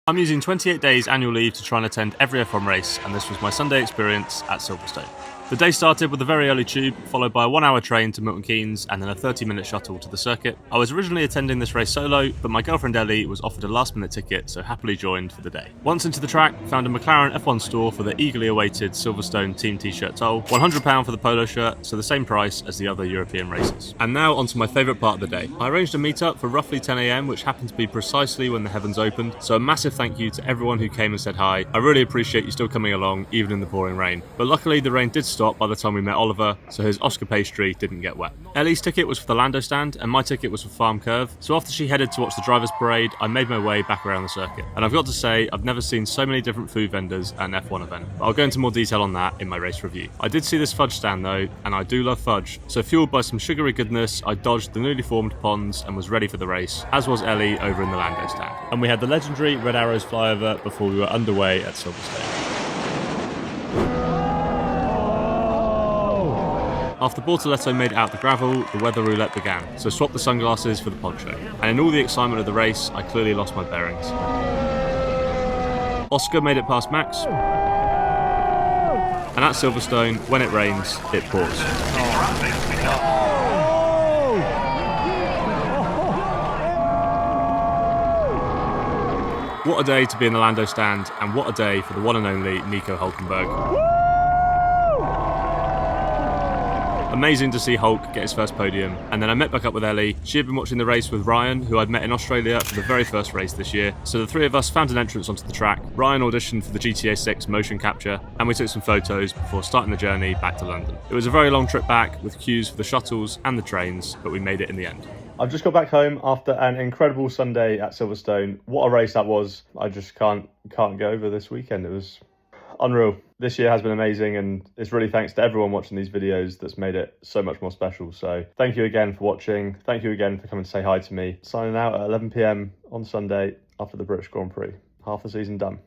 I'm using 28 days annual leave to try and attend every F1 race, and this was my Sunday experience at Silverstone. The day started with a very early tube, followed by a 1-hour train to Milton Keynes and then a 30-minute shuttle to the circuit. I was originally attending this race solo, but my girlfriend Ellie was offered a last-minute ticket, so happily joined for the day. Once into the track, found a McLaren F1 store for the eagerly awaited Silverstone team t-shirt toll, £100 for the polo shirt, so the same price as the other European races. And now onto my favourite part of the day. I arranged a meet-up for roughly 10 AM, which happened to be precisely when the heavens opened, so a massive thank you to everyone who came and said hi. I really appreciate you still coming along, even in the pouring rain. But luckily the rain did stop by the time we met Oliver, so his Oscar pastry didn't get wet. Ellie's ticket was for the Lando stand, and my ticket was for Farm Curve, so after she headed to watch the drivers' parade, I made my way back around the circuit. And I've got to say, I've never seen so many different food vendors at an F1 event. But I'll go into more detail on that in my race review. I did see this fudge stand though, and I do love fudge, so fueled by some sugary goodness, I dodged the newly formed ponds and was ready for the race, as was Ellie over in the Lando stand. And we had the legendary Red Arrows flyover before we were underway at Silverstone. After Bortoletto made it out the gravel, the weather roulette began, so swapped the sunglasses for the poncho. And in all the excitement of the race, I clearly lost my bearings. Oscar made it past Max, and at Silverstone, when it rains, it pours. What a day to be in the Lando stand, and what a day for the one and only Nico Hulkenberg. Amazing to see Hulk get his first podium, and then I met back up with Ellie. She had been watching the race with Ryan, who I'd met in Australia for the very first race this year, so the three of us found an entrance onto the track. Ryan auditioned for the GTA 6 motion capture, and we took some photos before starting the journey back to London. It was a very long trip back, with queues for the shuttles and the trains, but we made it in the end. I've just got back home after an incredible Sunday at Silverstone. What a race that was. I just can't get over this weekend. It was unreal. This year has been amazing, and it's really thanks to everyone watching these videos that's made it so much more special. So thank you again for watching. Thank you again for coming to say hi to me. Signing out at 11 PM on Sunday after the British Grand Prix. Half the season done.